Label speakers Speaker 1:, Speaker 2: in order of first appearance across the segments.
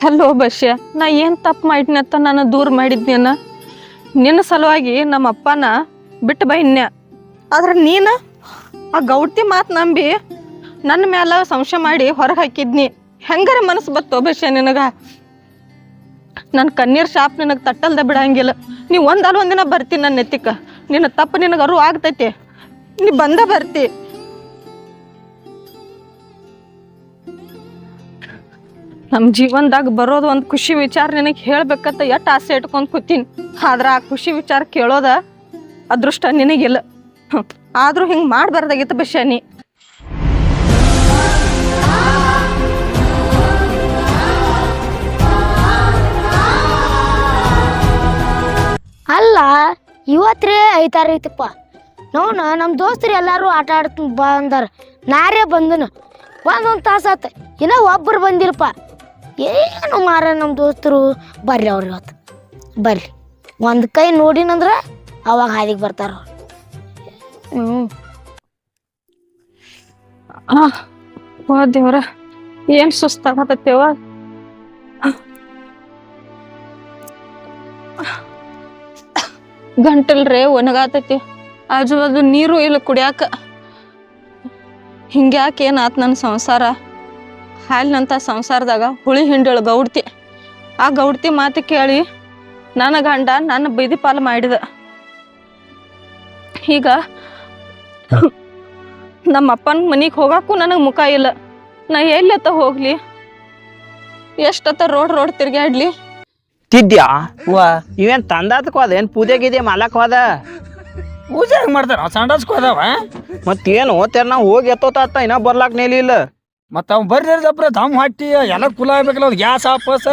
Speaker 1: Hello ಬಶ್ಯ, ನಾ ಏನು ತಪ್ಪು ಮಾಡಿದ್ನಿ ಅಂತ ನಾನು ದೂರ ಮಾಡಿದ್ನೇನ. ನಿನ್ನ ಸಲುವಾಗಿ ನಮ್ಮ ಅಪ್ಪನ ಬಿಟ್ಟು ಬೈನ್ಯ. ಆದ್ರೆ ನೀನು ಆ ಗೌಡ್ತಿ ಮಾತು ನಂಬಿ ನನ್ನ ಮ್ಯಾಲ ಸಂಶಯ ಮಾಡಿ ಹೊರಗೆ ಹಾಕಿದ್ನಿ. ಹೆಂಗಾರ ಮನಸ್ಸು ಬತ್ತೋ ಬಶ್ಯ ನಿನಗೆ? ನನ್ನ ಕಣ್ಣೀರು ಶಾಪ್ ನಿನಗೆ ತಟ್ಟಲ್ದ ಬಿಡಂಗಿಲ್ಲ. ನೀವು ಒಂದಲ್ಲ ಒಂದಿನ ಬರ್ತೀನಿ ನನ್ನ ನೆತ್ತಿಕ. ನಿನ್ನ ತಪ್ಪು ನಿನಗೆ ಅರು ಆಗ್ತೈತಿ, ನೀ ಬಂದ ಬರ್ತಿ. ನಮ್ಮ ಜೀವನದಾಗ ಬರೋದು ಒಂದು ಖುಷಿ ವಿಚಾರ ನಿನಗೆ ಹೇಳ್ಬೇಕಂತ ಎಷ್ಟು ಆಸೆ ಇಟ್ಕೊಂಡು ಕೂತೀನಿ. ಆದ್ರೆ ಆ ಖುಷಿ ವಿಚಾರ ಕೇಳೋದ ಅದೃಷ್ಟ ನಿನಗಿಲ್ಲ. ಆದರೂ ಹಿಂಗೆ ಮಾಡಬಾರ್ದಾಗಿತ್ತು ಬಶ್ಯ ನೀ.
Speaker 2: ಅಲ್ಲ ಇವತ್ತೇ ಐತಾರೈತಪ್ಪ. ನೋನ ನಮ್ಮ ದೋಸ್ತರು ಎಲ್ಲರೂ ಆಟ ಆಡ್ತ ಬಂದಾರ. ನಾರೇ ಬಂದನು ಒಂದೊಂದು ತಾಸು ಆತ, ಇನ್ನೂ ಒಬ್ಬರು ಬಂದಿರಪ್ಪ. ಏನು ಮಾರ ನಮ್ಮ ದೋಸ್ತರು ಬರ್ರಿ ಅವ್ರು ಇವತ್ತು ಬರ್ರಿ. ಒಂದು ಕೈ ನೋಡಿನಂದ್ರೆ ಅವಾಗ ಹಾದಿಗೆ ಬರ್ತಾರ
Speaker 1: ಅವ್ರು. ದೇವ್ರ, ಏನು ಸುಸ್ತಾಗತ್ತೇವ. ಗಂಟಲ್ರೇ ಒಣಗಾತೈತಿ. ಆಜು ಬಾಜು ನೀರು ಇಲ್ಲ ಕುಡಿಯಾಕ. ಹಿಂಗ್ಯಾಕೆ ಏನಾತ್ ನನ್ನ ಸಂಸಾರ? ಹಾಲಿನಂಥ ಸಂಸಾರದಾಗ ಹುಳಿ ಹಿಂಡಳು ಗೌಡ್ತಿ. ಆ ಗೌಡ್ತಿ ಮಾತು ಕೇಳಿ ನನ್ನ ಗಂಡ ನನ್ನ ಬೈದಿ ಪಾಲು ಮಾಡಿದ. ಈಗ ನಮ್ಮ ಅಪ್ಪನ ಮನೆಗೆ ಹೋಗಾಕು ನನಗೆ ಮುಖ ಇಲ್ಲ. ನಾ ಎಲ್ಲತ್ತ ಹೋಗ್ಲಿ? ಎಷ್ಟತ್ತ ರೋಡ್ ತಿರ್ಗಾಡ್ಲಿ?
Speaker 3: ತಿದ್ಯಾ ಇವೇನ್ ತಂದಾತಕ್ ಹೋದ? ಏನ್ ಪೂಜೆ ಗೀದೆ ಮಾಲಕ್ ಹೋದ?
Speaker 4: ಪೂಜೆ ಹೆಂಗ್ ಮಾಡ್ತಾರ? ಸಂಡಾಸ್ಕ ಹೋದವ
Speaker 3: ಮತ್ತೇನು ಓದ್ತಾರ? ನಾವು ಹೋಗಿ ಎತ್ತೋತ ಇನ್ನ ಬರ್ಲಾಕ್ ನೇಲಿಲ್ಲ.
Speaker 4: ಮತ್ತ ಅವ್ ಬರ್ರಿ ದಮ್ ಹಾಕಿ ಎಲ್ಲ ಕುಲ ಆಗ್ಬೇಕಲ್ಲ, ಅದು ಗ್ಯಾಸ್ ಪಸ.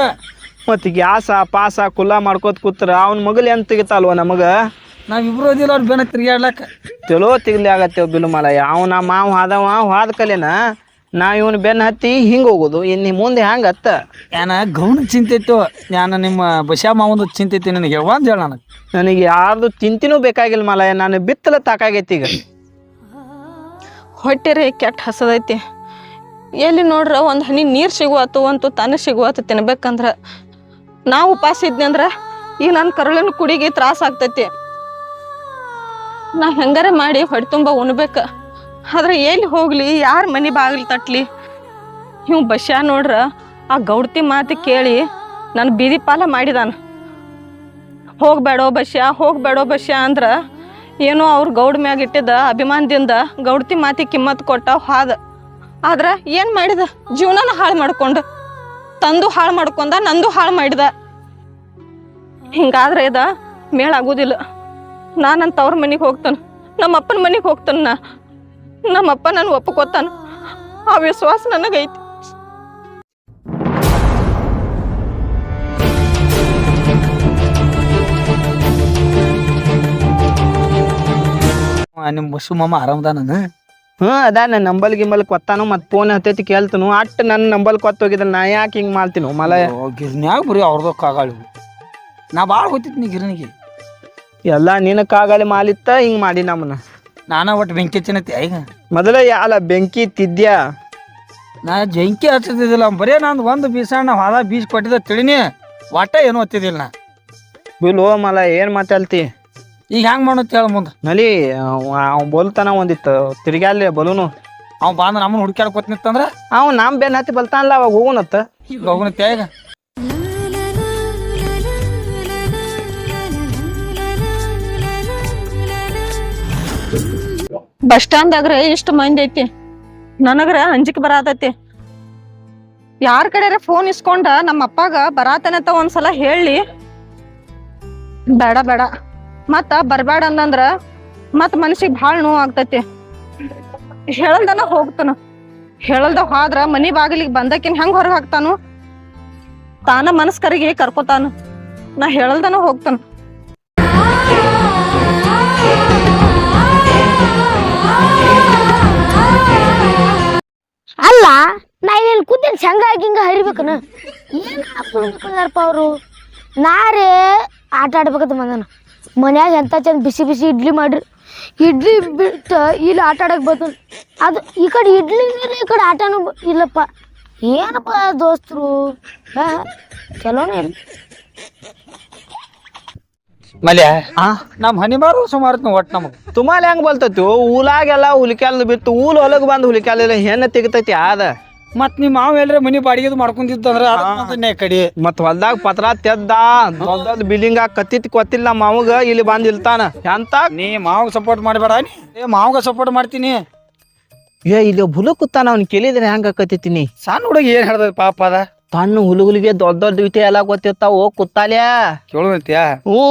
Speaker 3: ಮತ್ ಗ್ಯಾಸ ಪಾಸ ಕುಲ್ಲ ಮಾಡ್ಕೋತ ಕೂತ್ರ ಅವ್ನ ಮಗಲ್ ಏನ್ ತೆಗಿತಲ್ವ ನಮಗ?
Speaker 4: ನಾವಿಬ್ರು ಓದಿಲ್ಲ ಅವ್ರು ಬೆನ ತಿರ್ಗಾಡ್ಲಕ್ಕ.
Speaker 3: ಚಲೋ ತಿಗ್ಲಿ ಆಗತ್ತೇವ್ ಬಿಲು ಮಲ. ಯಾವ ನಮ್ಮ ಮಾವ ಹಾದವ ಹಾದ ಕಲೆನ ನಾವ್ ಇವನ್ ಬೆನ್ ಹತ್ತಿ ಹಿಂಗ ಹೋಗುದು. ಇನ್ನು ಮುಂದೆ ಹ್ಯಾಂಗ ಅತ್ತ?
Speaker 4: ಏನ ಗೌಣ ಚಿಂತೆ ಇತ್ತು, ನಾನು ನಿಮ್ಮ ಬಸ್ಯಾ ಮಾವಂದು ಚಿಂತೆ ಇತ್ತು. ನನಗೆ ಒಂದ್ ಹೇಳ,
Speaker 3: ನನಗೆ ಯಾರ್ದು ಚಿಂತಿನೂ ಬೇಕಾಗಿಲ್ಲ ಮಲ. ನಾನು ಬಿತ್ತಲ ತಾಕಾಗೈತಿ. ಈಗ
Speaker 1: ಹೊಟ್ಟೆರೆ ಕೆಟ್ಟ ಹಸದೈತಿ. ಎಲ್ಲಿ ನೋಡ್ರ ಒಂದು ಹನಿ ನೀರು ಸಿಗುವತ್ತು, ಒಂದು ತನ್ನ ಸಿಗುವತ್ತು ತಿನ್ಬೇಕಂದ್ರೆ. ನಾವು ಉಪವಾಸ ಇದ್ನಿ ಅಂದ್ರೆ ಈಗ ನನ್ನ ಕರುಳಿನ ಕುಡಿಗೆ ತ್ರಾಸ ಆಗ್ತೈತಿ. ನಾ ಹೆಂಗಾರ ಮಾಡಿ ಹೊಟ್ಟೆ ತುಂಬ ಉಣ್ಬೇಕು. ಆದ್ರೆ ಎಲ್ಲಿ ಹೋಗ್ಲಿ, ಯಾರ ಮನೆ ಬಾಗಿಲು ತಟ್ಲಿ? ಇವ್ ಬಸ್ಯಾ ನೋಡ್ರ ಆ ಗೌಡ್ತಿ ಮಾತು ಕೇಳಿ ನನ್ನ ಬೀದಿ ಪಾಲ ಮಾಡಿದಾನ. ಹೋಗ್ಬೇಡೋ ಬಸ್ಯಾ ಅಂದ್ರ ಏನೋ ಅವ್ರ ಗೌಡ್ ಮ್ಯಾಗ ಇಟ್ಟಿದ್ದ ಅಭಿಮಾನದಿಂದ ಗೌಡ್ತಿ ಮಾತಿ ಕಿಮ್ಮತ್ ಕೊಟ್ಟ ಹಾದ. ಆದ್ರ ಏನ್ ಮಾಡಿದ? ಜೀವನನ ಹಾಳು ಮಾಡ್ಕೊಂಡು, ತಂದು ಹಾಳು ಮಾಡ್ಕೊಂಡ, ನಂದು ಹಾಳು ಮಾಡಿದ. ಹಿಂಗಾದ್ರೆ ಇದ ಮೇಳಾಗೋದಿಲ್ಲ. ನಾನಂತ ಅವ್ರ ಮನೆಗೆ ಹೋಗ್ತಾನ, ನಮ್ಮ ಅಪ್ಪನ ಮನೆಗೆ ಹೋಗ್ತಾನ. ನಮ್ಮಪ್ಪ ನಾನು ಒಪ್ಪಕೋತಾನ. ಆ ವಿಶ್ವಾಸ ನನಗೈತಿ.
Speaker 4: ನಿಮ್ಮ ಬಸ್ಸು ಮಾಮ ಆರಾಮದಾನ?
Speaker 3: ಅದ ನನ್ನ ನಂಬಲ್ ಗಿಂಬಲ್ ಕೊತ್ತಾನು ಮತ್ ಫೋನ್ ಹತ್ತೈತಿ ಕೇಳ್ತನು. ಅಟ್ ನನ್ನ ನಂಬಲ್ ಕೊತ್ತ ಹೋಗಿದ್ರ ನಾ ಯಾಕೆ ಹಿಂಗ್ ಮಾಡ್ತೀನೋ ಮಲ?
Speaker 4: ಗಿರ್ನ್ಯಾಗ ಬರೀ ಅವ್ರದ್ದು ಕಾಗಾಳಿ. ನಾ ಭಾಳ ಗೊತ್ತಿತ್ತು ಗಿರಣಿಗೆ.
Speaker 3: ಎಲ್ಲ ನಿನ್ನ ಕಾಗಾಳಿ ಮಾಲಿತ್ತ ಹಿಂಗ್ ಮಾಡಿ ನಮ್ಮನ್ನ.
Speaker 4: ನಾನ ಒಟ್ಟು ಬೆಂಕಿ ಹಚ್ಚಿನತಿ. ಈಗ
Speaker 3: ಮೊದಲ ಯಾಲ ಬೆಂಕಿ ತಿದ್ಯಾ?
Speaker 4: ನಾ ಬೆಂಕಿ ಹಚ್ಚದಿದ್ದಿಲ್ಲ. ಬರೇ ನಂದು ಒಂದು ಬೀಸಣ್ಣ ಹೊಲ ಬೀಸ್ ಕೊಟ್ಟಿದ್ದ ತಿಳಿನಿ, ಒಟ್ಟ ಏನು ಹತ್ತಿದಿಲ್ಲ ನಾ.
Speaker 3: ಬಿಲ್ ಮಲ ಏನ್ ಮಾತಾಡ್ತಿ?
Speaker 4: ಈಗ ಹೆಂಗ್ ಮಾಡೋತ್ ಹೇಳ ಮುಂದೆ.
Speaker 3: ನಲಿ ಅವ್ ಬೋಲ್ತಾನ ಒಂದಿತ್ತು ತಿರ್ಗ್ಯಾಲಿ ಬಲೂನು.
Speaker 4: ಅವ್ ಬಂದ ನಮ್ಮನ್ನ ಹುಡುಕ್ಯಾಡ್ಕೊತ ನಿತ್ತಂದ್ರ
Speaker 3: ಅವ್ ನಮ್ ಬೆನ್ ಹತ್ತಿ ಬಲ್ತಾನಲ್ಲ, ಅವಾಗ ಹೋಗುನತ್ತ.
Speaker 4: ಹೋಗುನತ್ತೆ. ಈಗ
Speaker 1: ಬಸ್ ಸ್ಟ್ಯಾಂಡ್ದಾಗ್ರೆ ಇಷ್ಟು ಮಂದಿ ಐತಿ. ನನಗ್ರ ಅಂಜಿಕೆ ಬರಾತೈತಿ. ಯಾರ ಕಡೆ ಫೋನ್ ಇಸ್ಕೊಂಡ ನಮ್ಮ ಅಪ್ಪಾಗ ಬರಾತನಂತ ಒಂದ್ಸಲ ಹೇಳಿ. ಬೇಡ ಮತ್ತ ಬರ್ಬೇಡ ಅಂದಂದ್ರ ಮತ್ ಮನ್ಸಿಗೆ ಭಾಳ ನೋವು ಆಗ್ತೈತಿ. ಹೇಳಲ್ದನ ಹೋಗ್ತಾನ. ಹೇಳಲ್ದ ಹೋದ್ರ ಮನಿ ಬಾಗಿಲಿಗೆ ಬಂದಕಿನ್ ಹೆಂಗ್ ಹೊರಗೆ ಹಾಕ್ತಾನು? ತಾನ ಮನಸ್ಕರಿಗೆ ಕರ್ಕೋತಾನ. ನಾ ಹೇಳಲ್ದನ ಹೋಗ್ತಾನ.
Speaker 2: ಅಲ್ಲ ನಾ ಇಲ್ಲಿ ಕೂತೇನೆ ಶಂಗ ಹಿಂಗ ಹರಿಬೇಕನ? ಏನು ಹಾಕೊಂಡ್ರಪ್ಪ ಅವರು? ನಾರೇ ಆಟ ಆಡ್ಬೇಕಂತ ಬಂದನ. ಮನ್ಯಾಗ ಎಂತ ಚಂದ ಬಿಸಿ ಬಿಸಿ ಇಡ್ಲಿ ಮಾಡ್ರಿ. ಇಡ್ಲಿ ಬಿಟ್ಟು ಇಲ್ಲಿ ಆಟ ಆಡಕ್ಕೆ ಬರ್ತಾನೆ. ಅದು ಈ ಕಡೆ ಇಡ್ಲಿ ಮೇಲೆ ಈ ಕಡೆ ಆಟನೂ ಇಲ್ಲಪ್ಪ. ಏನಪ್ಪ ದೋಸ್ತರು ಹಾ ಚಲೋನೇ
Speaker 4: ಮಲ್ಯ
Speaker 3: ಆ
Speaker 4: ನಮ್ಮ ಹನಿಮಾರು ಸುಮಾರು ಒಟ್ಟು ನಮಗೆ
Speaker 3: ತುಮಾಲ್ ಹೆಂಗ್ ಬಲ್ತೈತಿ ಊಲಾಗೆಲ್ಲ ಹುಲಿಕ್ಯಾಲ್ದು ಬಿತ್ತು ಊಲ್ ಹೊಲಗ್ ಬಂದು ಹುಲಿಕ್ಯಾಲ ಹೆಣ್ಣು ತೆಗಿತೈತಿ ಆದ
Speaker 4: ಮತ್ ನಿಮ್ಮ ಮಾವ ಎಲ್ಲರ ಮನಿ ಬಾಡಿಗೆದು ಮಾಡ್ಕೊಂತಿತ್ತಂದ್ರ ಅದನ್ನೇ ಕಡಿ
Speaker 3: ಮತ್ ಹೊಲ್ದಾಗ ಪತ್ರ ತೆದ್ದ ದೊಡ್ಡ ಬಿಲ್ಡಿಂಗ್ ಕತ್ತಿತ್ ಕೊತ್ತಿಲ್ಲ ನಮ್ಮ ಮಾವಗ ಇಲ್ಲಿ ಬಂದ್ ಇಲ್ತಾನ ಎಂತ
Speaker 4: ನೀ ಮಾವಗ್ ಸಪೋರ್ಟ್ ಮಾಡಬೇಡ ನೀ ಮಾವಗ ಸಪೋರ್ಟ್ ಮಾಡ್ತೀನಿ
Speaker 3: ಏ ಇಲ್ಲಿ ಹುಲು ಕೂತಾನ ಅವ್ನ ಕೇಳಿದ್ರೆ ಹೆಂಗ ಕತ್ತಿತೀನಿ
Speaker 4: ಸಣ್ಣ ಹುಡುಗ ಏನ್ ಹೇಳ್ದ ಪಾಪ ಅದ
Speaker 3: ತನ್ನ ಹುಡುಗಲಿಗೆ ದೊಡ್ಡ ದೊಡ್ಡ ವಿಷಯ ಎಲ್ಲ ಗೊತ್ತಿರ್ತಾವ ಹೋಗ್ ಕೂತಾಲ್ಯಾ
Speaker 4: ಕೇಳುವಂತ್ಯಾ
Speaker 3: ಹ್ಞೂ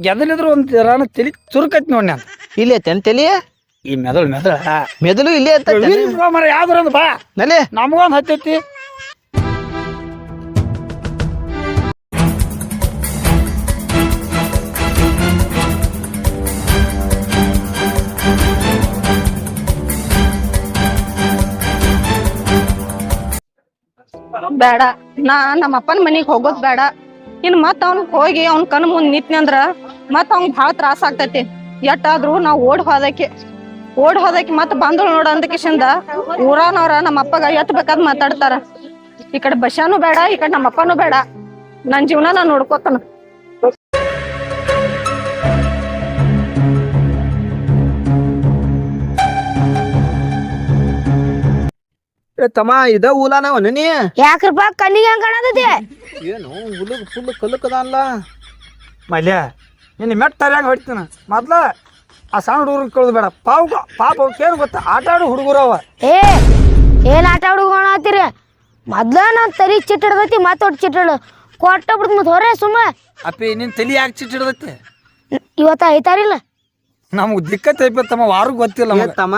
Speaker 4: ಗೆದಲಿದ್ರು ಒಂದ್ ತಲಿ ಚುರುಕೈತಿ ನೋಡಿ ನಾನು
Speaker 3: ಇಲ್ಲೇ ತಲಿ
Speaker 4: ಈ ಮೆದಳು
Speaker 3: ಮೆದುಳು ಇಲ್ಲೇ
Speaker 4: ಮರ ಯಾವ್ದ್ರ ಬಾ
Speaker 3: ನಲೆ
Speaker 4: ನಮಗೊಂದು ಹತ್ತೈತಿ
Speaker 1: ಬೇಡ ನಮ್ಮ ಅಪ್ಪನ ಮನಿಗ್ ಹೋಗೋದ್ ಬೇಡ ಇನ್ ಮತ್ ಅವ್ನ್ ಹೋಗಿ ಅವ್ನ್ ಕಣ್ ಮುಂದ್ ನಿತ್ನಿ ಅಂದ್ರ ಮತ್ ಅವ್ನ್ ಭಾಳ ತ್ರಾಸ ಆಗ್ತೈತಿ ಎಟ್ಟಾದ್ರೂ ನಾವ್ ಓಡ್ ಹೋದಕ್ಕೆ ಮತ್ ಬಂದಳು ನೋಡ ಅಂದಕಿಶಿಂದ ಊರಾನವ್ರ ನಮ್ಮ ಅಪ್ಪಗ ಎತ್ ಬೇಕಾದ್ ಮಾತಾಡ್ತಾರ ಈ ಕಡೆ ಬಸ್ಸಾನು ಬೇಡ ಈ ಕಡೆ ನಮ್ಮ ಅಪ್ಪನೂ ಬೇಡ ನನ್ ಜೀವನ ನಾ ನೋಡ್ಕೋತಾನ
Speaker 3: ತಮ್ಮ ಇದ ಊಲಾನವನ ನೀ
Speaker 2: ಯಾಕ್ರಪ್ಪ ಕಣ್ಣಿಗೆ ಹೆಂಗ್ ಕಾಣತೈತಿ
Speaker 3: ಏನು ಹುಡುಗ ಫುಲ್ ಕಲ್ಲಕದಲ್ಲ
Speaker 4: ಮಲ್ಯ ನಿನ್ನ ಮೆಟ್ಟ ತಲ್ಯಾಗ ಹೊಡಿತೀನ ಮೊದ್ಲ ಆ ಸಣ್ಣ ಹುಡುಗರು ಕೇಳೋದು ಬೇಡ ಪಾಪ ಅವಕ್ಕೇನು ಗೊತ್ತಾ ಆಟ ಆಡೋ ಹುಡುಗರು ಅವ
Speaker 2: ಏನ್ ಆಟ ಆಡುಗೋಣ ಆತಿರಿ ಮೊದ್ಲ ನಾನ್ ತಲಿ ಚಿಟ್ಟಿಡ್ದೈತಿ ಮತ್ತೊಟ್ಟು ಚಿಟ್ಟಿಡು ಕೊಟ್ಟ ಬಿಡ್ತು ಮತ್ತೆ ಹೊರೆ ಸುಮ್ಮ
Speaker 4: ಅಪ್ಪಿ ನಿನ್ನ ತಲಿ ಯಾಕೆ ಚಿಟ್ಟಿಡ್ದೈತಿ
Speaker 2: ಇವತ್ತ ಐತಾರಿಲ್ಲ
Speaker 4: ನಮ್ಗೆ ದಿಕ್ಕತ್ ಐಪತ್ತಮ್ಮ ವಾರ ಗೊತ್ತಿಲ್ಲ ನಮಗೆ
Speaker 3: ತಮ್ಮ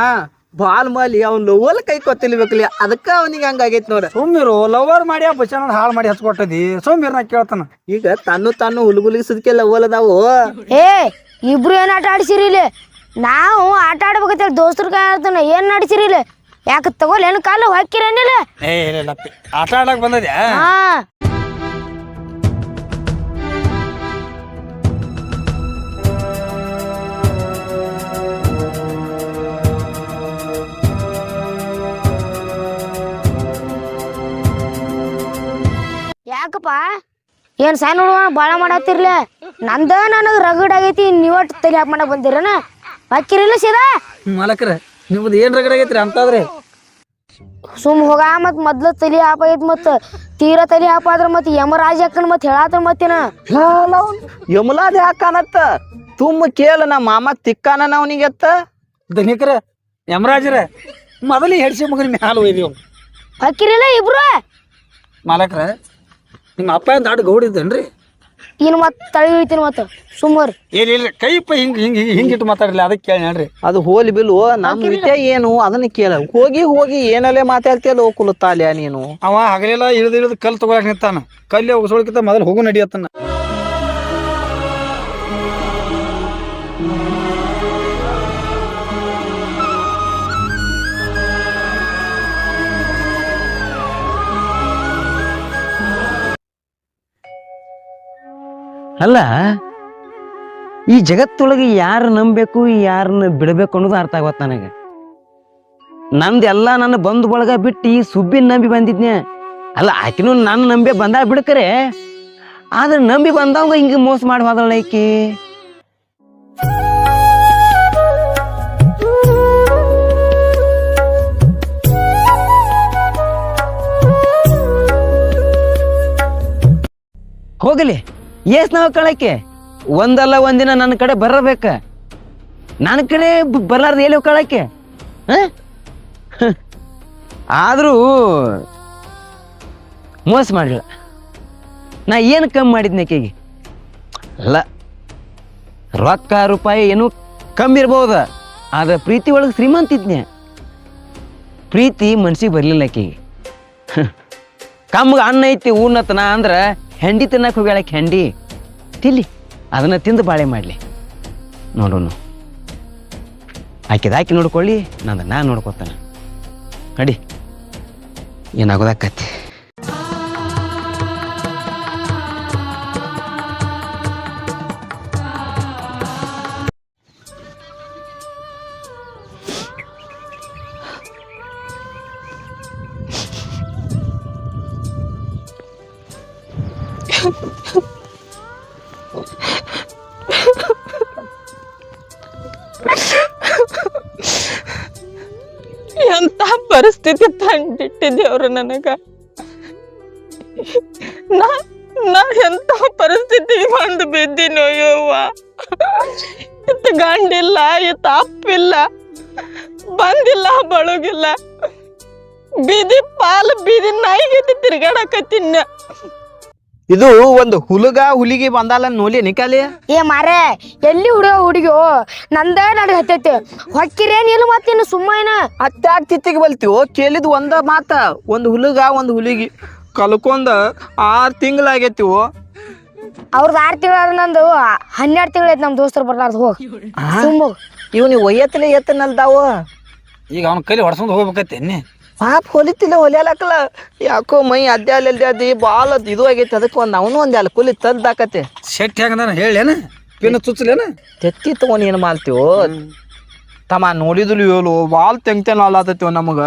Speaker 3: ಬಾಲ್ ಮಾಲಿ ಅವ್ನ ಲೋವಲ್ ಕೈ ಕೊತ್ತಿಲ್ಬೇಕಲಿ ಅದಕ್ಕ ಅವನಿಗೆ ಹಂಗಾಗೈತಿ ನೋಡ
Speaker 4: ಸುಮ್ಮಿರು ಲವರ್ ಮಾಡಿ ಆ ಬಸ್ಸನ್ನ ಹಾಳು ಮಾಡಿ ಹಚ್ಕೊಟ್ಟದಿ ಸುಮ್ಮಿರು ನಾ ಕೇಳ್ತಾನ
Speaker 3: ಈಗ ತಾನು ಹುಡುಗುಲಿಗೆ ಸದ್ಕೆ ಲವಲ್ ಅದಾವು
Speaker 2: ಇಬ್ರು ಏನ್ ಆಟ ಆಡ್ಸಿರಿ ಇಲ್ಲಿ ನಾವು ಆಟ ಆಡ್ಬೇಕಂತ ದೋಸ್ತರ ಕಾಯ್ತಾನ ಏನ್ ನಡ್ಸಿರಿ ಇಲ್ಲಿ ಯಾಕೆ ತಗೋಲ್ ಏನು ಕಾಲು ಹಾಕಿರೇನಿಲ್ಲ
Speaker 4: ಇಲ್ಲ ಆಟ ಆಡಕ್ ಬಂದದ್ಯಾ
Speaker 2: ಹಾ ಯಾಕಪ್ಪ ಏನ್ ಸಣ್ಣ ಹುಡುಗ ಬಾಳ ಮಾಡತ್ತಿರ್ಲ ನಂದ ನನಗ್ ರಗಡ್ ಆಗೈತಿ ನೀವಟ್ ತಲೆ ಹಾಕ್ ಮಾಡಕ್ ಬಂದಿರನ ಹಾಕಿರಿಲ್ಲ ಸೀದಾ
Speaker 4: ಮಾಲಕ್ರ ನಿಮ್ದು ಏನ್ ರಗಡ ಆಗೈತ್ರಿ ಅಂತಾದ್ರೆ
Speaker 2: ಸುಮ್ ಹೋಗ ಮತ್ ಮೊದ್ಲ ತಲಿ ಹಾಪ್ ಆಗೈತಿ ಮತ್ ತೀರಾ ತಲಿ ಹಾಪ್ ಆದ್ರ ಮತ್ ಯಮರಾಜ ಅಕ್ಕನ್ ಮತ್ ಹೇಳಾತ್ರ ಮತ್ತಿನ
Speaker 3: ಯಮಲಾದ ಯಾಕಾನತ್ತ ತುಂಬ ಕೇಳ ನಮ್ಮ ಮಾಮ ತಿಕ್ಕಾನ ಅವನಿಗೆತ್ತ
Speaker 4: ಧನಿಕರ ಯಮರಾಜರ ಮೊದಲಿ ಹೆಡ್ಸಿ ಮಗನ ಮ್ಯಾಲ ಒಯ್ದಿವ್
Speaker 2: ಹಾಕಿರಿಲ್ಲ ಇಬ್ರು
Speaker 4: ಮಾಲಕ್ರ ನಿಮ್ಮ ಅಪ್ಪ ಏನ್ ದಾಡ್ ಗೌಡ ಇದ್ದೇನ್ರಿ
Speaker 2: ಇನ್ ಮತ್ ತಳಿ ಇಳ್ತೀನಿ ಮತ್ ಸುಮ್ಮರ್
Speaker 4: ಇಲ್ಲ ಕೈಪ ಹಿಂಗಿಟ್ಟು ಮಾತಾಡ್ಲಿ ಅದಕ್ಕೆ ಕೇಳಿ ಹೇಳ್ರಿ
Speaker 3: ಅದು ಹೋಲಿ ಬಿಲ್ಲು ನಮ್ ವಿಷಯ ಏನು ಅದನ್ನ ಕೇಳ ಹೋಗಿ ಏನಲ್ಲೇ ಮಾತಾಡ್ತಿಯಲ್ಲ ಕುಲತಾಲ್ಯ ನೀನು
Speaker 4: ಅವ ಹಗಲೆಲ್ಲ ಇಳಿದು ಕಲ್ ತಗೊಳಕ್ ನಿಂತಾನ ಕಲ್ಲಿ ಉಸೋಳಕಿಂತ ಮೊದಲು ಹೋಗು ನಡಿಯತ್ತನ
Speaker 5: ಅಲ್ಲ ಈ ಜಗತ್ತೊಳಗೆ ಯಾರು ನಂಬಬೇಕು ಯಾರನ್ನ ಬಿಡಬೇಕು ಅನ್ನೋದು ಅರ್ಥ ಆಗತ್ತ ನನಗೆ ನಂದೆಲ್ಲ ನನ್ನ ಬಂಧು ಬಳಗ ಬಿಟ್ಟು ಈ ಸುಬ್ಬಿನ ನಂಬಿ ಬಂದಿದ್ನೆ ಅಲ್ಲ ಆಕಿನೂ ನನ್ನ ನಂಬಿ ಬಂದ ಬಿಡ್ಕರೆ ಆದ್ರೆ ನಂಬಿ ಬಂದವಾಗ ಹಿಂಗೆ ಮೋಸ ಮಾಡಿ ಹೋದಳ ಆಕಿ ಹೋಗಲಿ ಏಸ್ ನಾವು ಕಳಕ್ಕೆ ಒಂದಲ್ಲ ಒಂದಿನ ನನ್ನ ಕಡೆ ಬರಬೇಕ ನನ್ನ ಕಡೆ ಬರ್ಲಾರ್ದು ಎಲ್ಲಿ ಕಳಕ್ಕೆ ಆದರೂ ಮೋಸ ಮಾಡಲಿಲ್ಲ ನಾ ಏನು ಕಮ್ಮಿ ಮಾಡಿದ್ನಿ ಆಕೆಗೆ ಅಲ್ಲ ರೊಕ್ಕ ರೂಪಾಯಿ ಏನೂ ಕಮ್ಮಿ ಇರ್ಬೋದು ಆದ್ರೆ ಪ್ರೀತಿ ಒಳಗೆ ಶ್ರೀಮಂತ ಇದ್ನೆ ಪ್ರೀತಿ ಮನ್ಸಿಗೆ ಬರಲಿಲ್ಲ ಆಕೆಗೆ ಕಮ್ಮಗೆ ಅನ್ನ ಐತಿ ಉಣ್ಣತನ ಅಂದ್ರೆ ಹೆಂಡಿ ತಿನ್ನಕ್ಕೆ ಹೋಗ್ಯಾಳಕ್ಕೆ ಹೆಂಡಿ ತಿಲ್ಲಿ ಅದನ್ನು ತಿಂದು ಬಾಳೆ ಮಾಡಲಿ ನೋಡೋಣ ಆಕಿದ ಆಕಿ ನೋಡ್ಕೊಳ್ಳಿ ನಂದು ನಾನು ನೋಡ್ಕೊತಾನ ನಡಿ ಏನಾಗೋದಾಕತಿ
Speaker 1: ಎಂತ ಪರಿಸ್ಥಿತಿ ತಂದಿಟ್ಟಿದ್ದೇವ್ರು ನನಗ. ನಾ ಎಂತ ಪರಿಸ್ಥಿತಿಗೆ ಬಂದು ಬಿದ್ದೀನೋ ಯವ್ವ. ಇತ್ತ ಗಂಡಿಲ್ಲ, ಇತ್ತ ಅಪ್ಪಿಲ್ಲ, ಬಂದಿಲ್ಲ, ಬಳುಗಿಲ್ಲ, ಬೀದಿ ಪಾಲು ಬೀದಿ ನಾಯಿಗೆ ತಿರ್ಗಾಡಕತ್ತಿನ.
Speaker 3: ಇದು ಒಂದು ಹುಲಿಗೆ ಬಂದಲ್ಲ ನೋಲಿ ನಿಕಾಲಿ.
Speaker 2: ಏ ಮಾರೇ, ಎಲ್ಲಿ ಹುಡುಗಿಯೋ ನಂದ ನಡಿ ಹತ್ತೈತಿ ಹೊಕ್ಕಿರೇನ್ ಇಲ್ಲ ಮತ್ತೇನು ಸುಮ್ಮನ
Speaker 3: ಅತ್ತಾಗ ತಿತ್ತಿಗೆ ಬಲ್ತೀವೋ. ಕೇಳಿದ್ ಒಂದ ಮಾತ, ಒಂದು ಹುಲಿಗಿ ಕಲ್ಕೊಂಡ 6 ತಿಂಗಳಾಗೈತಿವೋ.
Speaker 2: ಅವ್ರದ್ದು 6 ತಿಂಗಳ, ನಂದು 12 ತಿಂಗಳೈತಿ. ನಮ್ ದೋಸ್ತರು ಬರ್ಲಾರ್ದು ಹೋಗ್ ಸುಮ್ಮ.
Speaker 3: ಇವ್ನಿ ಒಯ್ಯತ್ತಲೆ ಎತ್ತನಲ್ದಾವ.
Speaker 4: ಈಗ ಅವ್ನ ಕೈಲಿ ಹೊಡ್ಸ್ಕೊಂಡ್ ಹೋಗ್ಬೇಕತ್ತೆ ಎನ್ನಿ.
Speaker 3: ಪಾಪ ಹೊಲಿಯಲಕ್ಕಲ್ಲ, ಯಾಕೋ ಮೈ ಅದ್ದಿ ಬಾಳ ಇದು ಆಗೈತಿ. ಅದಕ್ಕೆ ಅವನು ಒಂದ್ ಕುಲಿ ತದ್ದಾಕತ್ತೆ.
Speaker 4: ಶೆಟ್ಟಿ ಹೆಂಗದ ಹೇಳೇನ, ಪಿನ್ನ ಚುಚ್ಚಲೇನ,
Speaker 3: ತೆತ್ತಿ ತಗೊಂಡ್ ಏನ್ ಮಾಡ್ತೀವೋ ತಮ್ಮ. ನೋಡಿದ್ಲು ಹೇಳು ಬಾಳ್ ತೆಂಗ್ತೇನ ಅಲ್ಲತ್ತೇವ ನಮಗ.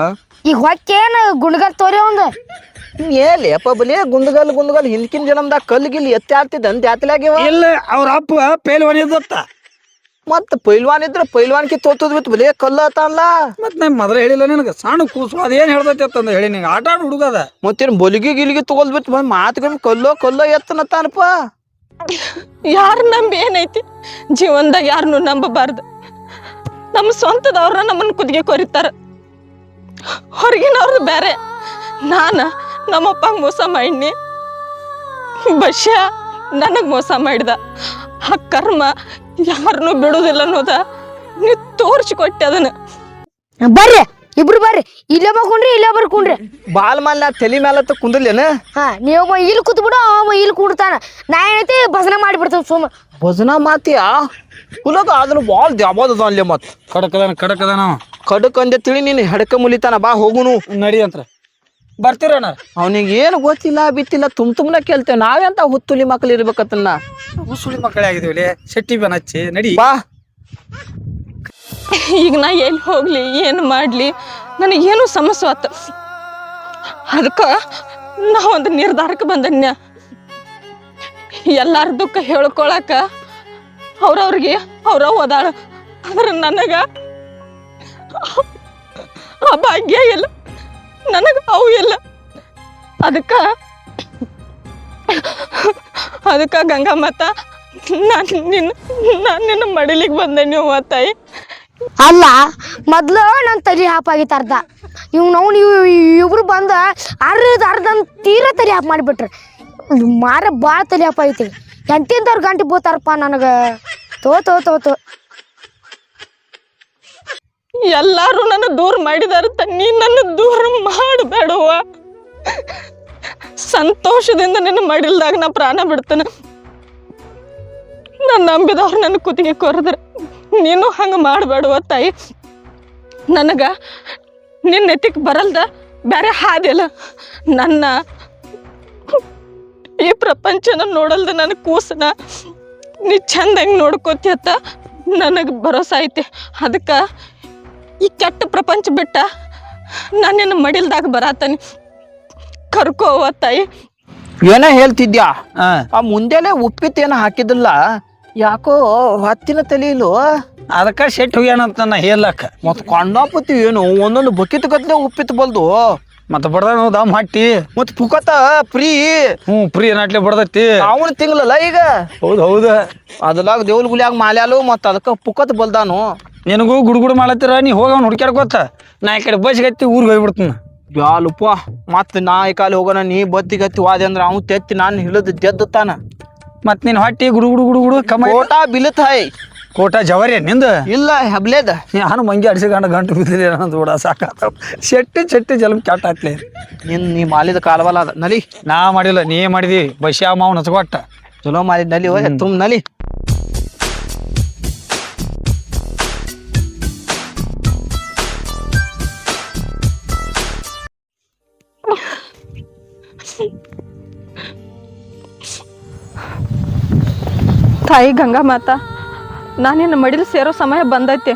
Speaker 2: ಈಗ ಹೊಕ್ಕೇನ್ ಗುಂಡ್ಗಲ್ ತೋರಿ ಒಂದ್
Speaker 3: ಏಲಿ ಅಪ್ಪ ಬಲಿ ಗುಂದಗಲ್ ಹಿಂದ್ಕಿನ ಜನ್ಮದಾಗ ಕಲ್ಗಿಲ್ ಎತ್ತಿ ಆಡ್ತಿದ್ದಂತ ಯಾತ್ಲಾಗ್ಯವ.
Speaker 4: ಇಲ್ಲ ಅವ್ರ ಅಪ್ಪ ಪೇಲ್ವಾನಿ ಇದ್ದತ್ತ.
Speaker 3: ಮತ್ತ ಪೈಲ್ವಾನ್ ಇದ್ರ ಪೈಲ್ವಾನ್ಕಿ ತೋತದ್ ಬಿತ್ತು ಬಲಿ ಕಲ್ಲ ಅಲ್ಲ.
Speaker 4: ಮತ್ ನಾ ಮೊದಲ ಹೇಳಿಲ್ಲ ನಿನಗ, ಸಣ್ಣ ಕೂಸು ಅದೇನ್ ಹೇಳ್ದೈತಿ ಅಂತಂದ ಹೇಳಿ ನಿಂಗೆ. ಆಟ ಆಡ್ ಹುಡುಗದ
Speaker 3: ಮತ್ತೇನ್ ಗಿಲಿಗಿ ತಗೊಳ್ ಬಿತ್ತು ಬಂದ್ ಮಾತುಗಳು ಕಲ್ಲೋ ಎತ್ತನತ್ತಾನಪ್ಪ.
Speaker 1: ಯಾರು ನಂಬಿ ಏನೈತಿ ಜೀವನದಾಗ? ಯಾರನ್ನು ನಂಬಬಾರ್ದು. ನಮ್ಮ ಸ್ವಂತದವ್ರ ನಮ್ಮನ್ನ ಕುದಿಗೆ ಕೊರಿತಾರ, ಹೊರಗಿನವ್ರದ್ದು ಬೇರೆ. ನಮ್ಮಪ್ಪ ಮೋಸ ಮಾಡಿನಿ, ಬಶ್ಯ ನನಗ್ ಮೋಸ ಮಾಡಿದ. ಆ ಕರ್ಮ ಯಾರನ್ನು ಬಿಡುದಿಲ್ಲ ಅನ್ನೋದ ನೀ ತೋರ್ಸಿಕೊಟ್ಟೆ ಅದನ್ನ.
Speaker 2: ಬರ್ರಿ ಇಬ್ರು ಬರ್ರಿ, ಇಲ್ಲೇ ಕುಂಡ್ರಿ, ಇಲ್ಲೇ ಬರ್ಕೊಂಡ್ರಿ.
Speaker 3: ಬಾಲ್ ಮಾಲ್ ನಾ ತಲಿ ಮ್ಯಾಲ ಕುಂದ್ರಲೇನ?
Speaker 2: ಹಾ, ನೀವು ಇಲ್ಲಿ ಕೂತ್ ಬಿಡು, ಅವ ಇಲ್ಲಿ ಕುಂಡ್ತಾನ. ನಾ ಏನೈತಿ ಭಜನೆ ಮಾಡಿಬಿಡ್ತಾನ ಸುಮ್ಮ.
Speaker 3: ಭಜನಾ ಮಾತಿಯಾ ಹುಲಗ ಅದನ್ನ ಬಾಳ್ ದ್ಯಾಬೋದ ಅಲ್ಲೇ. ಮತ್
Speaker 4: ಕಡಕದ
Speaker 3: ಕಡಕ್ ಅಂದೆ ತಿಳಿ ನೀನು ಹೆಡಕ ಮುಲಿತಾನ. ಬಾ ಹೋಗುನು
Speaker 4: ನಡಿ ಅಂತ ಬರ್ತೀರಣ್ಣ.
Speaker 3: ಅವನಿಗೆ ಏನು ಗೊತ್ತಿಲ್ಲ ಬಿತ್ತಿಲ್ಲ, ತುಮ್ನ ಕೇಳ್ತೇವೆ. ನಾವೆಂತ ಹುತ್ತುಲಿ ಮಕ್ಳು ಇರ್ಬೇಕತ್ತನ್ನ.
Speaker 4: ಸುಳಿ ಮಕ್ಕಳೇ ಆಗಿದ್ದೀವಿ. ಶೆಟ್ಟಿ ಬೆನ್ ಹಚ್ಚಿ ನಡಿ
Speaker 3: ಬಾ.
Speaker 1: ಈಗ ನಾ ಎಲ್ಲಿ ಹೋಗ್ಲಿ, ಏನು ಮಾಡ್ಲಿ, ನನಗೇನು ಸಮಸ್ಯೆ ಆತ. ಅದಕ್ಕ ನಾ ಒಂದು ನಿರ್ಧಾರಕ್ಕೆ ಬಂದನ್ಯ. ಎಲ್ಲಾರ ದುಃಖ ಹೇಳ್ಕೊಳಕ ಅವ್ರವ್ರಿಗೆ ಓದಾಳ, ಆದ್ರೆ ನನಗ ಆ ಭಾಗ್ಯ ಇಲ್ಲ, ನನಗ ಅವು ಇಲ್ಲ. ಅದಕ್ಕ ಗಂಗಾಮತ ನಾನು ನಿನ್ನ ಮಡಿಲಿಗೆ ಬಂದೆ ನೀವು ತಾಯಿ.
Speaker 2: ಅಲ್ಲ, ಮೊದ್ಲು ನನ್ ತಲಿ ಹಾಪಾಗಿತ್ತು ಅರ್ಧ. ಇವ್ರು ಬಂದ ಅರ್ಧ ತೀರ ತಲಿ ಹಾಪ್ ಮಾಡಿಬಿಟ್ರಿ. ಮಾರ ಭಾಳ ತಲಿ ಹಾಪಾಗೈತಿ. ಎಂಟಿಂದವ್ರು ಗಂಟೆ ಬೋತಾರಪ್ಪ ನನಗ. ತೋ
Speaker 1: ಎಲ್ಲಾರು ನನ್ನ ದೂರ ಮಾಡಿದಾರ, ನೀ ನನ್ನ ದೂರ ಮಾಡಬೇಡವ್ವ. ಸಂತೋಷದಿಂದ ನಿನ್ನ ಮಡಿಲ್ದಾಗ ನಾ ಪ್ರಾಣ ಬಿಡ್ತೇನೆ. ನಾನು ನಂಬಿದವ್ರು ನನ್ನ ಕುತ್ತಿಗೆ ಕೊರದ್ರ, ನೀನು ಹಂಗ ಮಾಡಬೇಡವ ತಾಯಿ. ನನಗ ನಿನ್ನ ಎತ್ತಿಗೆ ಬರಲ್ದ ಬೇರೆ ಹಾದಿಲ್ಲ. ನನ್ನ ಈ ಪ್ರಪಂಚನ ನೋಡಲ್ದ ನನ್ನ ಕೂಸನ ನೀ ಚಂದಂಗೆ ನೋಡ್ಕೋತಿಯತ್ತ ನನಗೆ ಭರೋಸೆ ಐತಿ. ಅದಕ್ಕೆ ಈ ಕೆಟ್ಟ ಪ್ರಪಂಚ ಬಿಟ್ಟ ನಾನು ನಿನ್ನ ಮಡಿಲ್ದಾಗ ಬರತ್ತಾನೆ, ಕರ್ಕೋವ ತಾಯಿ.
Speaker 3: ಏನ ಹೇಳ್ತಿದ್ಯಾ? ಆ ಮುಂದೆಲೆ ಉಪ್ಪಿತ್ತೇನ ಹಾಕಿದಿಲ್ಲ, ಯಾಕೋ ಹೊತ್ತಿನ ತಲೀಲು.
Speaker 4: ಅದಕ್ಕ ಶೆಟ್ ಹೋಗ್ಯಾನಂತ ನಾ ಹೇಳಕ್ಕ.
Speaker 3: ಮತ್ ಕೊಂಡಾಪತಿ ಏನು ಒಂದೊಂದು ಬಕೆಟ್ ಗತ್ಲೆ ಉಪ್ಪಿತ್ತು ಬಲ್ದು.
Speaker 4: ಮತ್ತೆ ಬಡ್ದ ನಾವು ದಮ್ ಹಾಟಿ
Speaker 3: ಮತ್ ಪುಕತ ಫ್ರೀ.
Speaker 4: ಫ್ರೀ ನಾಟ್ಲಿ ಬಡ್ದೈತಿ.
Speaker 3: ಅವನು ತಿಂಗಳಲ್ಲ ಈಗ.
Speaker 4: ಹೌದು
Speaker 3: ಅದಲಾಗ ದೇವ್ಲ ಗುಲಿಯಾಗ ಮಾಲ್ಯಾಲು ಮತ್ ಅದಕ್ಕ ಪುಕತ್ ಬಲ್ದಾನು.
Speaker 4: ನಿನಗೂ ಗುಡುಗುಡು ಮಾಡತ್ತೀರ, ನೀ ಹೋಗ ಅವ್ನು ಹುಡ್ಕ್ಯಾಡ್ಕೋತ. ನಾ ಈ ಕಡೆ ಬಸ್ ಗತ್ತಿ ಊರಿಗೆ ಹೋಗ್ಬಿಡ್ತೀನಿ.
Speaker 3: ಬ್ಯಾಲುಪ್ಪ ಮತ್ ನಾ ಈ ಕಾಲಿ ಹೋಗೋಣ, ನೀ ಬತ್ತಿಗತ್ತಿ ವಾದೆ ಅಂದ್ರ ಅವ್ನು ತೆತ್ತಿ ನಾನು ಹಿಡಿದು ಗೆದ್ದುತ್ತಾನ.
Speaker 4: ಮತ್ ನೀನ್ ಹೊಟ್ಟಿ ಗುಡುಗುಡು ಕಮ್ಮ
Speaker 3: ಕೋಟ ಬಿಲತಾಯ್.
Speaker 4: ಕೋಟ ಜವರಿ ನಿಂದ
Speaker 3: ಇಲ್ಲ ಹೆಬ್ಲೇದ.
Speaker 4: ನಾನು ಮಂಗಿ ಅಡಿಸಿಕೊಂಡು ಗಂಟು ಬಿದ್ದಿಲ್ಲ ಅನ್ನೋದು ಕೂಡ ಸಾಕಾತ. ಶೆಟ್ಟಿ ಜಲಮ್ ಕೆಟ್ಟ ಆತ್ಲಿ.
Speaker 3: ನೀ ಮಾಲಿದ ಕಾಲವಲ್ಲ ಅದ ನಲಿ.
Speaker 4: ನಾ ಮಾಡಿಲ್ಲ, ನೀ ಮಾಡಿದಿ. ಬಸ್ಯಾ ಮಾವ್ ನಚ್ಕೊಟ್ಟ
Speaker 3: ಚಲೋ ಮಾಲಿದ್ ನಲಿ. ಹೋಯ್ ತುಂಬ ನಲಿ.
Speaker 1: ತಾಯಿ ಗಂಗಾ ಮಾತಾ, ನಾನಿನ್ನ ಮಡಿಲು ಸೇರೋ ಸಮಯ ಬಂದೈತಿ.